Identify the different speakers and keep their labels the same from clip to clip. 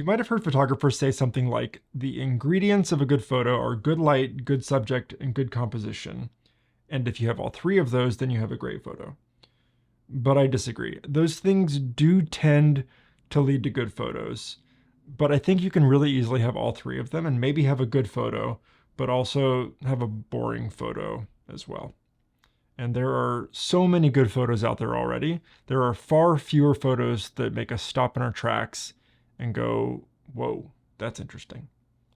Speaker 1: You might have heard photographers say something like, the ingredients of a good photo are good light, good subject, and good composition. And if you have all three of those, then you have a great photo. But I disagree. Those things do tend to lead to good photos. But I think you can really easily have all three of them and maybe have a good photo, but also have a boring photo as well. And there are so many good photos out there already. There are far fewer photos that make us stop in our tracks and go, whoa, that's interesting.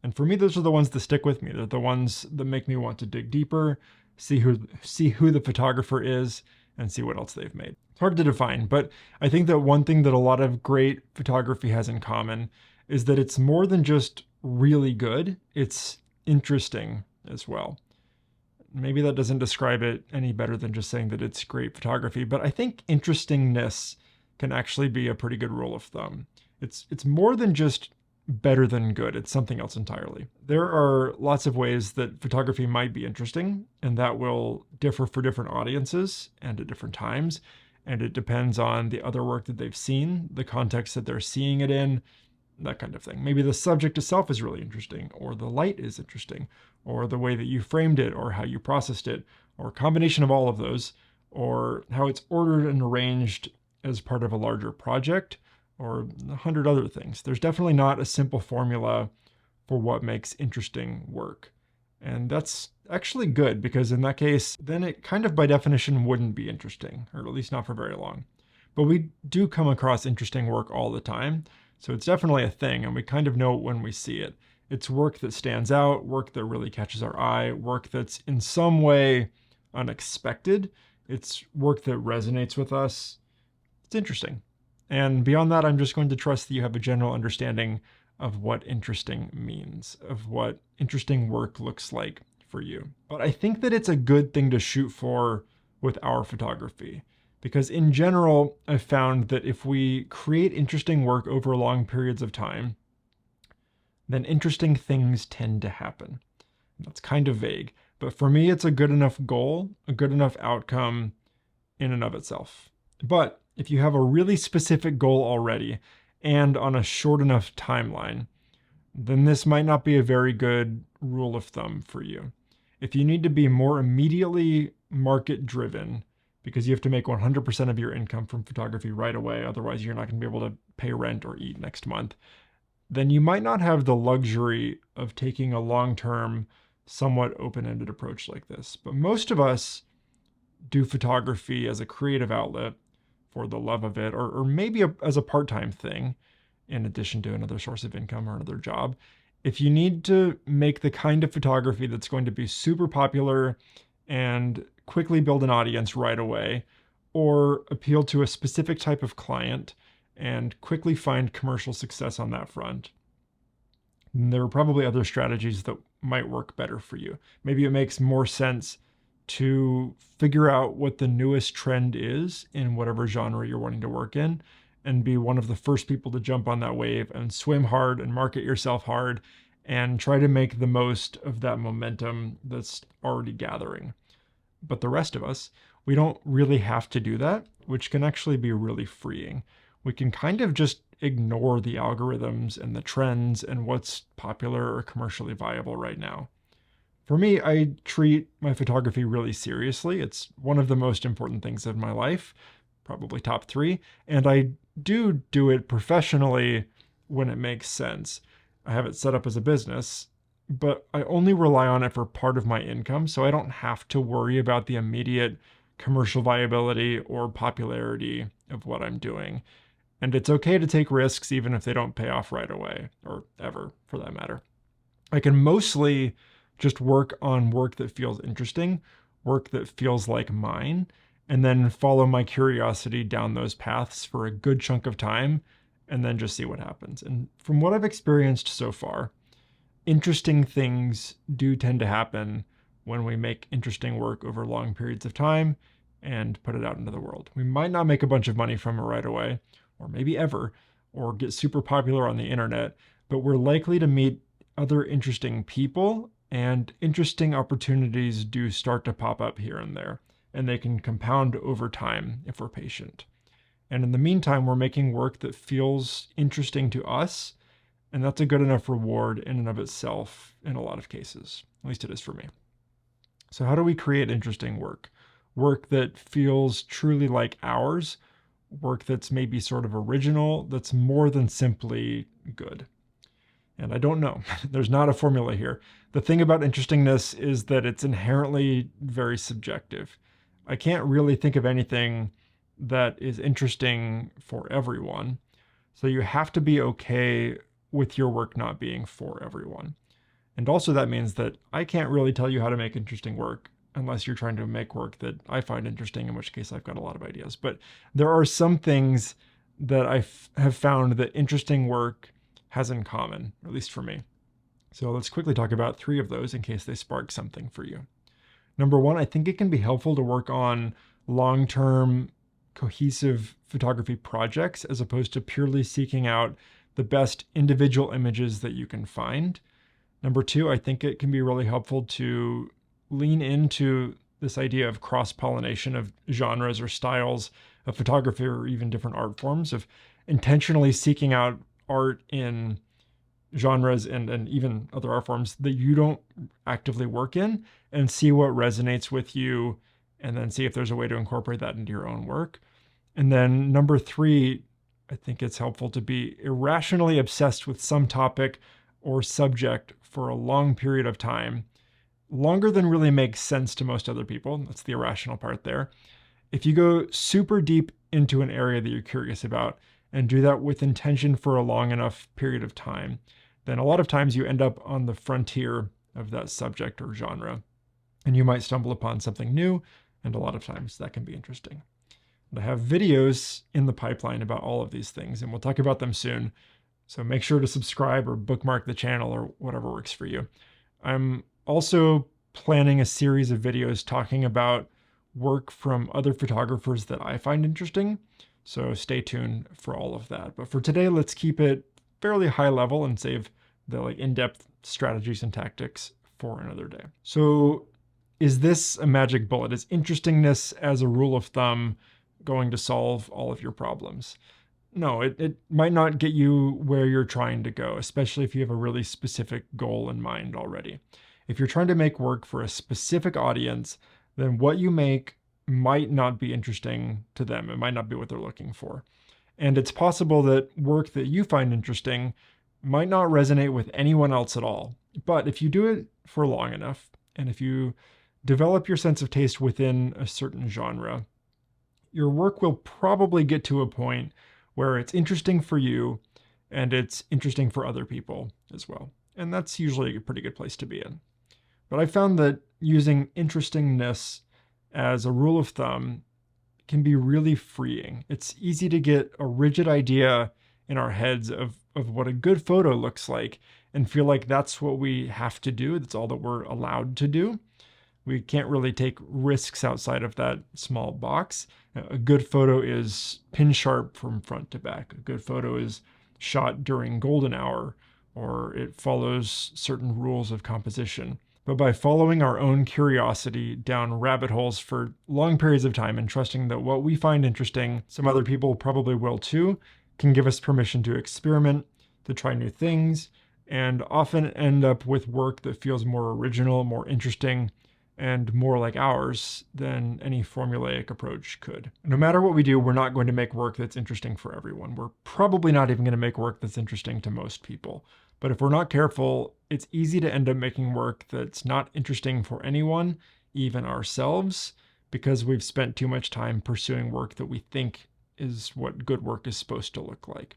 Speaker 1: And for me, those are the ones that stick with me. They're the ones that make me want to dig deeper, see who the photographer is, and see what else they've made. It's hard to define, but I think that one thing that a lot of great photography has in common is that it's more than just really good, it's interesting as well. Maybe that doesn't describe it any better than just saying that it's great photography, but I think interestingness can actually be a pretty good rule of thumb. It's more than just better than good. It's something else entirely. There are lots of ways that photography might be interesting, and that will differ for different audiences and at different times. And it depends on the other work that they've seen, the context that they're seeing it in, that kind of thing. Maybe the subject itself is really interesting, or the light is interesting, or the way that you framed it, or how you processed it, or a combination of all of those, or how it's ordered and arranged as part of a larger project, or 100 other things. There's definitely not a simple formula for what makes interesting work. And that's actually good, because in that case, then it kind of by definition wouldn't be interesting, or at least not for very long. But we do come across interesting work all the time. So it's definitely a thing, and we kind of know it when we see it. It's work that stands out, work that really catches our eye, work that's in some way unexpected. It's work that resonates with us. It's interesting. And beyond that, I'm just going to trust that you have a general understanding of what interesting means, of what interesting work looks like for you. But I think that it's a good thing to shoot for with our photography, because in general, I've found that if we create interesting work over long periods of time, then interesting things tend to happen. That's kind of vague, but for me, it's a good enough goal, a good enough outcome in and of itself. But if you have a really specific goal already and on a short enough timeline, then this might not be a very good rule of thumb for you. If you need to be more immediately market driven, because you have to make 100% of your income from photography right away, otherwise you're not going to be able to pay rent or eat next month, then you might not have the luxury of taking a long-term, somewhat open-ended approach like this. But most of us do photography as a creative outlet for the love of it, or maybe as a part-time thing in addition to another source of income or another job. If you need to make the kind of photography that's going to be super popular and quickly build an audience right away, or appeal to a specific type of client and quickly find commercial success on that front, there are probably other strategies that might work better for you. Maybe it makes more sense to figure out what the newest trend is in whatever genre you're wanting to work in and be one of the first people to jump on that wave and swim hard and market yourself hard and try to make the most of that momentum that's already gathering. But the rest of us, we don't really have to do that, which can actually be really freeing. We can kind of just ignore the algorithms and the trends and what's popular or commercially viable right now. For me, I treat my photography really seriously. It's one of the most important things in my life, probably top 3, and I do it professionally when it makes sense. I have it set up as a business, but I only rely on it for part of my income, so I don't have to worry about the immediate commercial viability or popularity of what I'm doing. And it's okay to take risks even if they don't pay off right away, or ever for that matter. I can mostly just work on work that feels interesting, work that feels like mine, and then follow my curiosity down those paths for a good chunk of time, and then just see what happens. And from what I've experienced so far, interesting things do tend to happen when we make interesting work over long periods of time and put it out into the world. We might not make a bunch of money from it right away, or maybe ever, or get super popular on the internet, but we're likely to meet other interesting people, and interesting opportunities do start to pop up here and there, and they can compound over time if we're patient. And in the meantime, we're making work that feels interesting to us And that's a good enough reward in and of itself in a lot of cases. At least it is for me. So how do we create interesting work? Work that feels truly like ours, work that's maybe sort of original, that's more than simply good. And I don't know. There's not a formula here. The thing about interestingness is that it's inherently very subjective. I can't really think of anything that is interesting for everyone. So you have to be okay with your work not being for everyone. And also that means that I can't really tell you how to make interesting work unless you're trying to make work that I find interesting, in which case I've got a lot of ideas. But there are some things that I have found that interesting work has in common, at least for me. So let's quickly talk about 3 of those in case they spark something for you. Number 1, I think it can be helpful to work on long-term cohesive photography projects as opposed to purely seeking out the best individual images that you can find. Number 2, I think it can be really helpful to lean into this idea of cross-pollination of genres or styles of photography, or even different art forms, of intentionally seeking out art in genres and even other art forms that you don't actively work in, and see what resonates with you, and then see if there's a way to incorporate that into your own work. And then number 3, I think it's helpful to be irrationally obsessed with some topic or subject for a long period of time, longer than really makes sense to most other people. That's the irrational part there. If you go super deep into an area that you're curious about and do that with intention for a long enough period of time, then a lot of times you end up on the frontier of that subject or genre, and you might stumble upon something new, and a lot of times that can be interesting. And I have videos in the pipeline about all of these things, and we'll talk about them soon. So make sure to subscribe or bookmark the channel or whatever works for you. I'm also planning a series of videos talking about work from other photographers that I find interesting. So stay tuned for all of that. But for today, let's keep it fairly high level and save the in-depth strategies and tactics for another day. So is this a magic bullet? Is interestingness as a rule of thumb going to solve all of your problems? No, it might not get you where you're trying to go, especially if you have a really specific goal in mind already. If you're trying to make work for a specific audience, then what you make might not be interesting to them. It might not be what they're looking for. And it's possible that work that you find interesting might not resonate with anyone else at all. But if you do it for long enough, and if you develop your sense of taste within a certain genre, your work will probably get to a point where it's interesting for you and it's interesting for other people as well. And that's usually a pretty good place to be in. But I found that using interestingness as a rule of thumb can be really freeing. It's easy to get a rigid idea in our heads of what a good photo looks like and feel like that's what we have to do. That's all that we're allowed to do. We can't really take risks outside of that small box. A good photo is pin sharp from front to back. A good photo is shot during golden hour, or it follows certain rules of composition. But by following our own curiosity down rabbit holes for long periods of time and trusting that what we find interesting, some other people probably will too, can give us permission to experiment, to try new things, and often end up with work that feels more original, more interesting, and more like ours than any formulaic approach could. No matter what we do, we're not going to make work that's interesting for everyone. We're probably not even going to make work that's interesting to most people. But if we're not careful, it's easy to end up making work that's not interesting for anyone, even ourselves, because we've spent too much time pursuing work that we think is what good work is supposed to look like.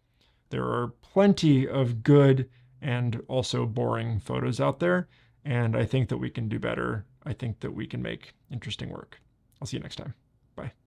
Speaker 1: There are plenty of good and also boring photos out there, and I think that we can do better. I think that we can make interesting work. I'll see you next time. Bye.